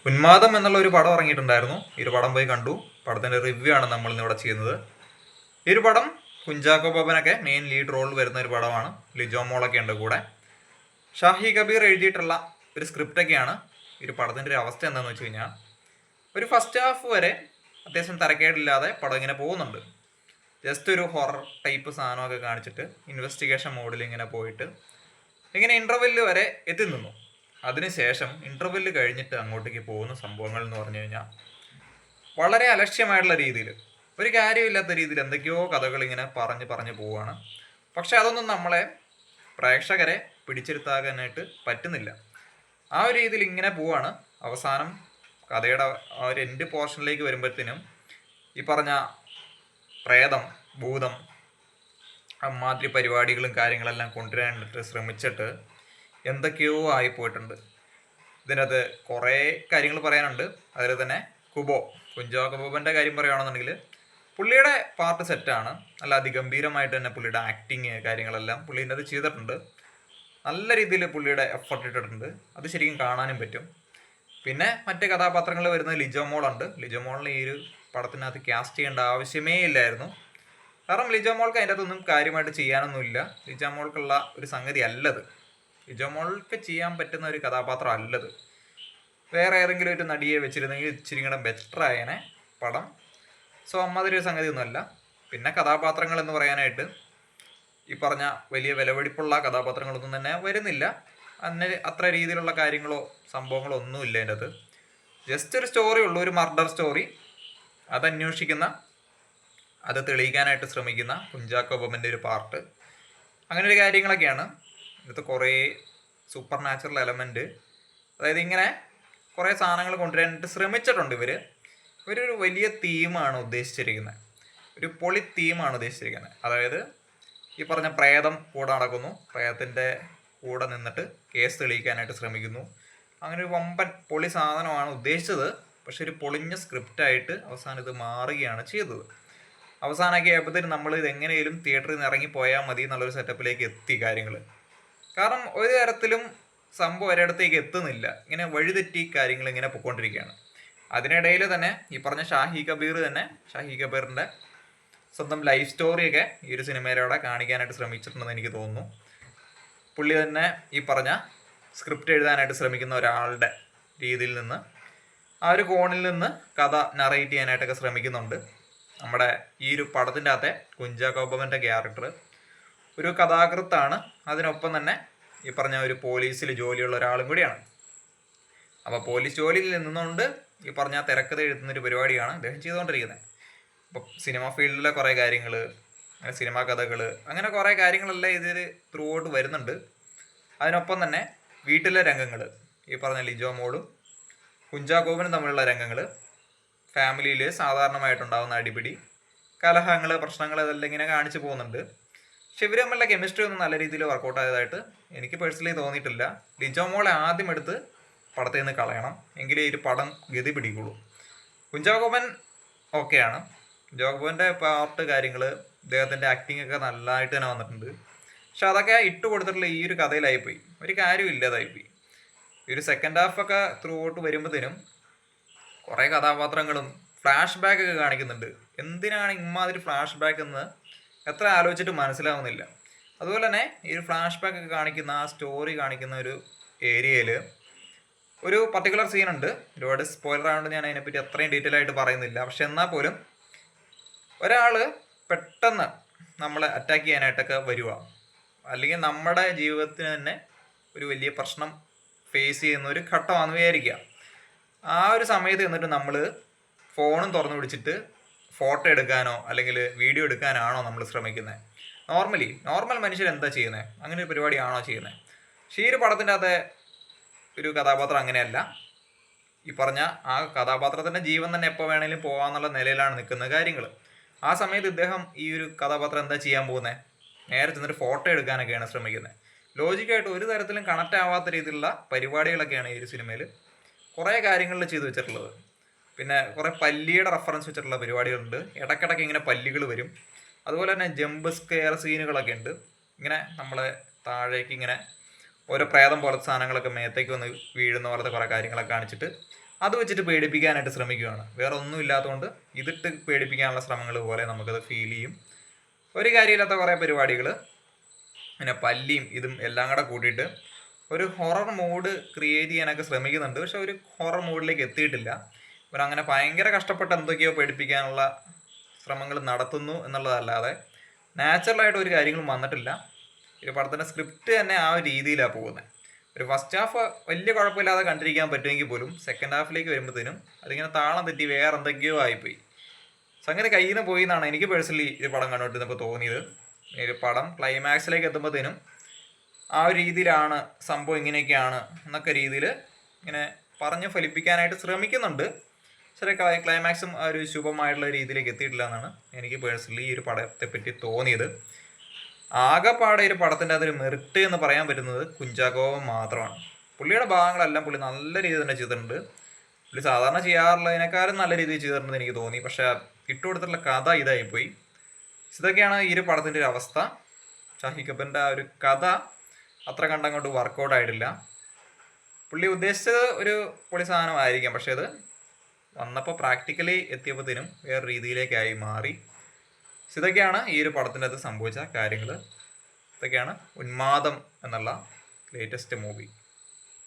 ഉന്മാദം എന്നുള്ള ഒരു പടം ഇറങ്ങിയിട്ടുണ്ടായിരുന്നു. ഈ ഒരു പടം പോയി കണ്ടു. പടത്തിന്റെ റിവ്യൂ ആണ് നമ്മൾ ഇന്നിവിടെ ചെയ്യുന്നത്. ഈ ഒരു പടം കുഞ്ചാക്കോ ബോബനൊക്കെ മെയിൻ ലീഡ് റോളിൽ വരുന്ന ഒരു പടമാണ്. ലിജോ മോളൊക്കെ ഉണ്ട് കൂടെ. ഷാഹി കബീർ എഴുതിയിട്ടുള്ള ഒരു സ്ക്രിപ്റ്റൊക്കെയാണ്. ഈ ഒരു പടത്തിന്റെ ഒരു അവസ്ഥ എന്താണെന്ന് വെച്ച് കഴിഞ്ഞാൽ, ഒരു ഫസ്റ്റ് ഹാഫ് വരെ അത്യാവശ്യം തരക്കേടില്ലാതെ പടം ഇങ്ങനെ പോകുന്നുണ്ട്. ജസ്റ്റ് ഒരു ഹൊറർ ടൈപ്പ് സാധനമൊക്കെ കാണിച്ചിട്ട് ഇൻവെസ്റ്റിഗേഷൻ മോഡിൽ ഇങ്ങനെ പോയിട്ട് ഇങ്ങനെ ഇന്റർവെല്ല് വരെ എത്തി നിന്നു. അതിനുശേഷം ഇന്റർവെല്ല് കഴിഞ്ഞിട്ട് അങ്ങോട്ടേക്ക് പോകുന്ന സംഭവങ്ങൾ എന്ന് പറഞ്ഞു കഴിഞ്ഞാൽ വളരെ അലക്ഷ്യമായിട്ടുള്ള രീതിയിൽ, ഒരു കാര്യമില്ലാത്ത രീതിയിൽ എന്തൊക്കെയോ കഥകൾ ഇങ്ങനെ പറഞ്ഞു പോവുകയാണ്. പക്ഷെ അതൊന്നും നമ്മളെ പ്രേക്ഷകരെ പിടിച്ചിരുത്താനായിട്ട് പറ്റുന്നില്ല. ആ ഒരു രീതിയിൽ ഇങ്ങനെ പോവാണ്. അവസാനം കഥയുടെ ആ ഒരു എൻഡ് പോർഷനിലേക്ക് വരുമ്പോഴത്തേനും ഈ പറഞ്ഞ പ്രേതം, ഭൂതം, അമ്മാതിരി പരിപാടികളും കാര്യങ്ങളെല്ലാം കൊണ്ടുവരാനായിട്ട് ശ്രമിച്ചിട്ട് എന്തൊക്കെയോ ആയിപ്പോയിട്ടുണ്ട്. ഇതിനകത്ത് കുറേ കാര്യങ്ങൾ പറയാനുണ്ട്. അതിൽ തന്നെ കുഞ്ചാക്കോ ബോബൻ്റെ കാര്യം പറയുകയാണെന്നുണ്ടെങ്കിൽ പുള്ളിയുടെ പാർട്ട് സെറ്റാണ്. നല്ല അതിഗംഭീരമായിട്ട് തന്നെ പുള്ളിയുടെ ആക്ടിങ് കാര്യങ്ങളെല്ലാം പുള്ളി അത് ചെയ്തിട്ടുണ്ട്. നല്ല രീതിയിൽ പുള്ളിയുടെ എഫർട്ട് ഇട്ടിട്ടുണ്ട്. അത് ശരിക്കും കാണാനും പറ്റും. പിന്നെ മറ്റ് കഥാപാത്രങ്ങൾ വരുന്നത് ലിജോ മോളുണ്ട്. ലിജോ മോളിനെ ഈ ഒരു പടത്തിനകത്ത് കാസ്റ്റ് ചെയ്യേണ്ട ആവശ്യമേ ഇല്ലായിരുന്നു. കാരണം ലിജോ മോൾക്ക് അതിൻ്റെ അകത്തൊന്നും കാര്യമായിട്ട് ചെയ്യാനൊന്നുമില്ല. ലിജോ മോൾക്കുള്ള ഒരു സംഗതി അല്ലത്. ലിജോ മോൾക്ക് ചെയ്യാൻ പറ്റുന്ന ഒരു കഥാപാത്രം അല്ലത്. വേറെ ഏതെങ്കിലും ഒരു നടിയെ വെച്ചിരുന്നെങ്കിൽ ഇച്ചിരി കൂടെ ബെറ്റർ ആയനെ പടം. സോ അമ്മാതിരി ഒരു സംഗതിയൊന്നുമല്ല. പിന്നെ കഥാപാത്രങ്ങൾ എന്ന് പറയാനായിട്ട് ഈ പറഞ്ഞ വലിയ വിലപിടിപ്പുള്ള കഥാപാത്രങ്ങളൊന്നും തന്നെ വരുന്നില്ല. അത്ര രീതിയിലുള്ള കാര്യങ്ങളോ സംഭവങ്ങളോ ഒന്നുമില്ല അതിൻ്റെ അത്. ജസ്റ്റ് ഒരു സ്റ്റോറി ഉള്ളൂ, ഒരു മർഡർ സ്റ്റോറി. അത് അന്വേഷിക്കുന്ന, അത് തെളിയിക്കാനായിട്ട് ശ്രമിക്കുന്ന കുഞ്ചാക്കോ ബോബൻ്റെ ഒരു പാർട്ട്. അങ്ങനെ ഒരു കാര്യങ്ങളൊക്കെയാണ്. ഇതിനകത്ത് കുറേ സൂപ്പർ നാച്ചുറൽ എലമെൻറ്റ്, അതായത് ഇങ്ങനെ കുറേ സാധനങ്ങൾ കൊണ്ടുവരാനായിട്ട് ശ്രമിച്ചിട്ടുണ്ട് ഇവർ. ഇവരൊരു വലിയ തീമാണ് ഉദ്ദേശിച്ചിരിക്കുന്നത്. ഒരു പൊളി തീമാണ് ഉദ്ദേശിച്ചിരിക്കുന്നത്. അതായത് ഈ പറഞ്ഞ പ്രേതം കൂടെ നടക്കുന്നു, പ്രേതത്തിൻ്റെ കൂടെ നിന്നിട്ട് കേസ് തെളിയിക്കാനായിട്ട് ശ്രമിക്കുന്നു. അങ്ങനെ ഒരു വമ്പൻ പൊളി സാധനമാണ് ഉദ്ദേശിച്ചത്. പക്ഷെ ഒരു പൊളിഞ്ഞ സ്ക്രിപ്റ്റായിട്ട് അവസാനം ഇത് മാറുകയാണ് ചെയ്തത്. അവസാനമൊക്കെ ആയപ്പോഴത്തേനും നമ്മൾ ഇത് എങ്ങനെയും തിയേറ്ററിൽ നിന്ന് ഇറങ്ങിപ്പോയാൽ മതി എന്നുള്ളൊരു സെറ്റപ്പിലേക്ക് എത്തി കാര്യങ്ങൾ. കാരണം ഒരു തരത്തിലും സംഭവം ഒരിടത്തേക്ക് എത്തുന്നില്ല. ഇങ്ങനെ വഴിതെറ്റി കാര്യങ്ങൾ ഇങ്ങനെ പൊയ്ക്കൊണ്ടിരിക്കുകയാണ്. അതിനിടയിൽ തന്നെ ഈ പറഞ്ഞ ഷാഹി കബീറിൻ്റെ സ്വന്തം ലൈഫ് സ്റ്റോറിയൊക്കെ ഈ ഒരു സിനിമയിലൂടെ കാണിക്കാനായിട്ട് ശ്രമിച്ചിട്ടുണ്ടെന്ന് എനിക്ക് തോന്നുന്നു. പുള്ളി തന്നെ ഈ പറഞ്ഞ സ്ക്രിപ്റ്റ് എഴുതാനായിട്ട് ശ്രമിക്കുന്ന ഒരാളുടെ രീതിയിൽ നിന്ന്, ആ ഒരു കോണിൽ നിന്ന് കഥ നറേറ്റ് ചെയ്യാനായിട്ടൊക്കെ ശ്രമിക്കുന്നുണ്ട്. നമ്മുടെ ഈ ഒരു പടത്തിൻ്റെ അകത്തെ കുഞ്ചാക്കോ ബോബൻ്റെ ക്യാരക്ടർ ഒരു കഥാകൃത്താണ്. അതിനൊപ്പം തന്നെ ഈ പറഞ്ഞ ഒരു പോലീസിൽ ജോലിയുള്ള ഒരാളും കൂടിയാണ്. അപ്പോൾ പോലീസ് ജോലിയിൽ നിന്നുകൊണ്ട് ഈ പറഞ്ഞ തിരക്കഥ എഴുതുന്നൊരു പരിപാടിയാണ് അദ്ദേഹം ചെയ്തുകൊണ്ടിരിക്കുന്നത്. അപ്പോൾ സിനിമ ഫീൽഡിലെ കുറേ കാര്യങ്ങൾ, സിനിമാ കഥകൾ, അങ്ങനെ കുറേ കാര്യങ്ങളെല്ലാം ഇതിൽ ത്രൂ ഔട്ട് വരുന്നുണ്ട്. അതിനൊപ്പം തന്നെ വീട്ടിലെ രംഗങ്ങൾ, ഈ പറഞ്ഞ ലിജോ മോളും കുഞ്ചാക്കോബനും തമ്മിലുള്ള രംഗങ്ങൾ, ഫാമിലിയിൽ സാധാരണമായിട്ടുണ്ടാകുന്ന അടിപിടി, കലഹങ്ങൾ, പ്രശ്നങ്ങൾ, ഇതെല്ലാം ഇങ്ങനെ കാണിച്ചു പോകുന്നുണ്ട്. പക്ഷെ ഇവർ തമ്മിലുള്ള കെമിസ്ട്രി ഒന്നും നല്ല രീതിയിൽ വർക്കൗട്ട് ആയതായിട്ട് എനിക്ക് പേഴ്സണലി തോന്നിയിട്ടില്ല. ലിജോ മോളെ ആദ്യം എടുത്ത് പടത്തിൽ നിന്ന് കളയണം, എങ്കിലേ ഈ പടം ഗതി പിടിക്കുള്ളൂ. കുഞ്ചാക്കോബൻ ഓക്കെയാണ്. കുഞ്ചാക്കോബൻ്റെ പാർട്ട് കാര്യങ്ങൾ, അദ്ദേഹത്തിൻ്റെ ആക്ടിങ് ഒക്കെ നല്ലതായിട്ട് തന്നെ വന്നിട്ടുണ്ട്. പക്ഷെ അതൊക്കെ ഇട്ട് കൊടുത്തിട്ടുള്ള ഈ ഒരു കഥയിലായിപ്പോയി, ഒരു കാര്യവും ഇല്ലാതായിപ്പോയി. ഈ ഒരു സെക്കൻഡ് ഹാഫൊക്കെ ത്രൂ ഔട്ട് വരുമ്പോഴത്തേനും കുറേ കഥാപാത്രങ്ങളും ഫ്ലാഷ് ബാക്ക് ഒക്കെ കാണിക്കുന്നുണ്ട്. എന്തിനാണ് ഇമ്മാതിരി ഫ്ലാഷ് ബാക്ക് എന്ന് എത്ര ആലോചിച്ചിട്ട് മനസ്സിലാവുന്നില്ല. അതുപോലെ തന്നെ ഈ ഒരു ഫ്ലാഷ് ബാക്ക് ഒക്കെ കാണിക്കുന്ന, ആ സ്റ്റോറി കാണിക്കുന്ന ഒരു ഏരിയയിൽ ഒരു പർട്ടിക്കുലർ സീനുണ്ട്. ഒരുപാട് സ്പോയിലർ ആയതുകൊണ്ട് ഞാൻ അതിനെപ്പറ്റി അത്രയും ഡീറ്റെയിൽ ആയിട്ട് പറയുന്നില്ല. പക്ഷെ എന്നാൽ പോലും ഒരാൾ പെട്ടെന്ന് നമ്മളെ അറ്റാക്ക് ചെയ്യാനായിട്ടൊക്കെ വരിക, അല്ലെങ്കിൽ നമ്മുടെ ജീവിതത്തിന് തന്നെ ഒരു വലിയ പ്രശ്നം ഫേസ് ചെയ്യുന്ന ഒരു ഘട്ടമാണെന്ന് വിചാരിക്കുക. ആ ഒരു സമയത്ത് എന്നിട്ട് നമ്മൾ ഫോണും തുറന്നു പിടിച്ചിട്ട് ഫോട്ടോ എടുക്കാനോ അല്ലെങ്കിൽ വീഡിയോ എടുക്കാനാണോ നമ്മൾ ശ്രമിക്കുന്നത്? നോർമൽ മനുഷ്യർ എന്താ ചെയ്യുന്നത്? അങ്ങനെ ഒരു പരിപാടിയാണോ ചെയ്യുന്നത്? പക്ഷേ ഈ ഒരു പടത്തിൻ്റെ അകത്തെ ഒരു കഥാപാത്രം അങ്ങനെയല്ല. ഈ പറഞ്ഞ ആ കഥാപാത്രത്തിൻ്റെ ജീവൻ തന്നെ എപ്പോൾ വേണമെങ്കിലും പോകാന്നുള്ള നിലയിലാണ് നിൽക്കുന്ന കാര്യങ്ങൾ. ആ സമയത്ത് ഇദ്ദേഹം ഈ ഒരു കഥാപാത്രം എന്താ ചെയ്യാൻ പോകുന്നത്? നേരെ ചെന്നിട്ട് ഫോട്ടോ എടുക്കാനൊക്കെയാണ് ശ്രമിക്കുന്നത്. ലോജിക്കായിട്ട് ഒരു തരത്തിലും കണക്റ്റ് ആവാത്ത രീതിയിലുള്ള പരിപാടികളൊക്കെയാണ് ഈ ഒരു സിനിമയിൽ കുറേ കാര്യങ്ങളിൽ ചെയ്തു വെച്ചിട്ടുള്ളത്. പിന്നെ കുറേ പല്ലിയുടെ റെഫറൻസ് വെച്ചിട്ടുള്ള പരിപാടികളുണ്ട്. ഇടയ്ക്കിടയ്ക്ക് ഇങ്ങനെ പല്ലികൾ വരും. അതുപോലെ തന്നെ ജമ്പ് സ്കെയർ സീനുകളൊക്കെ ഉണ്ട്. ഇങ്ങനെ നമ്മളെ താഴേക്ക് ഇങ്ങനെ ഓരോ പ്രേതം പോലത്തെ സാധനങ്ങളൊക്കെ മേത്തേക്ക് വന്ന് വീഴുന്ന പോലത്തെ കുറേ കാര്യങ്ങളൊക്കെ കാണിച്ചിട്ട് അത് വെച്ചിട്ട് പേടിപ്പിക്കാനായിട്ട് ശ്രമിക്കുകയാണ്. വേറെ ഒന്നും ഇല്ലാത്തതുകൊണ്ട് ഇതിട്ട് പേടിപ്പിക്കാനുള്ള ശ്രമങ്ങൾ പോലെ നമുക്കത് ഫീൽ ചെയ്യും. ഒരു കാര്യമില്ലാത്ത കുറേ പരിപാടികൾ, പിന്നെ പല്ലിയും ഇതും എല്ലാം കൂടെ കൂട്ടിയിട്ട് ഒരു ഹൊറർ മൂഡ് ക്രിയേറ്റ് ചെയ്യാനൊക്കെ ശ്രമിക്കുന്നുണ്ട്. പക്ഷെ ഒരു ഹൊറർ മൂഡിലേക്ക് എത്തിയിട്ടില്ല. ഇവരങ്ങനെ ഭയങ്കര കഷ്ടപ്പെട്ട് എന്തൊക്കെയോ പേടിപ്പിക്കാനുള്ള ശ്രമങ്ങൾ നടത്തുന്നു എന്നുള്ളതല്ലാതെ നാച്ചുറലായിട്ട് ഒരു കാര്യങ്ങളും വന്നിട്ടില്ല. ഒരു പടത്തിൻ്റെ സ്ക്രിപ്റ്റ് തന്നെ ആ ഒരു രീതിയിലാണ് പോകുന്നത്. ഒരു ഫസ്റ്റ് ഹാഫ് വലിയ കുഴപ്പമില്ലാതെ കണ്ടിരിക്കാൻ പറ്റുമെങ്കിൽ പോലും സെക്കൻഡ് ഹാഫിലേക്ക് വരുമ്പോഴത്തേനും അതിങ്ങനെ താളം തെറ്റി വേറെ എന്തൊക്കെയോ ആയിപ്പോയി. സംഗതി കയ്യിൽ നിന്ന് പോയി എന്നാണ് എനിക്ക് പേഴ്സണലി ഈ പടം കണ്ടുകൊണ്ടിരുന്നപ്പോൾ തോന്നിയത്. ഒരു പടം ക്ലൈമാക്സിലേക്ക് എത്തുമ്പോഴത്തേനും ആ ഒരു രീതിയിലാണ് സംഭവം ഇങ്ങനെയൊക്കെയാണ് എന്നൊക്കെ രീതിയിൽ ഇങ്ങനെ പറഞ്ഞ് ഫലിപ്പിക്കാനായിട്ട് ശ്രമിക്കുന്നുണ്ട്. ചില ക്ലൈമാക്സും ആ ഒരു ശുഭമായിട്ടുള്ള രീതിയിലേക്ക് എത്തിയിട്ടില്ല എന്നാണ് എനിക്ക് പേഴ്സണലി ഈ ഒരു പടത്തെ പറ്റി തോന്നിയത്. ആകെപ്പാടെ ഒരു പടത്തിൻ്റെ അതൊരു മെറിറ്റ് എന്ന് പറയാൻ പറ്റുന്നത് കുഞ്ചാക്കോ മാത്രമാണ്. പുള്ളിയുടെ ഭാഗങ്ങളെല്ലാം പുള്ളി നല്ല രീതിയിൽ തന്നെ ചെയ്തിട്ടുണ്ട്. പുള്ളി സാധാരണ ചെയ്യാറുള്ളതിനേക്കാളും നല്ല രീതിയിൽ ചെയ്തിട്ടുണ്ടെന്ന് എനിക്ക് തോന്നി. പക്ഷെ ഇട്ടുകൊടുത്തിട്ടുള്ള കഥ ഇതായിപ്പോയി. ഇതൊക്കെയാണ് ഈ ഒരു പടത്തിൻ്റെ ഒരു അവസ്ഥ. ഷാഹി കപൂറിൻ്റെ ആ ഒരു കഥ അത്ര കണ്ടങ്ങോട്ട് വർക്കൗട്ട് ആയിട്ടില്ല. പുള്ളി ഉദ്ദേശിച്ചത് ഒരു പൊളി സാധനമായിരിക്കാം, പക്ഷെ അത് വന്നപ്പോൾ പ്രാക്ടിക്കലി എത്തിയപ്പോഴത്തേനും വേറെ രീതിയിലേക്കായി മാറി. ഇതൊക്കെയാണ് ഈ ഒരു പടത്തിൻ്റെ അത് സംഭവിച്ച കാര്യങ്ങൾ. ഇതൊക്കെയാണ് ഉന്മാദം എന്നുള്ള ലേറ്റസ്റ്റ് മൂവി.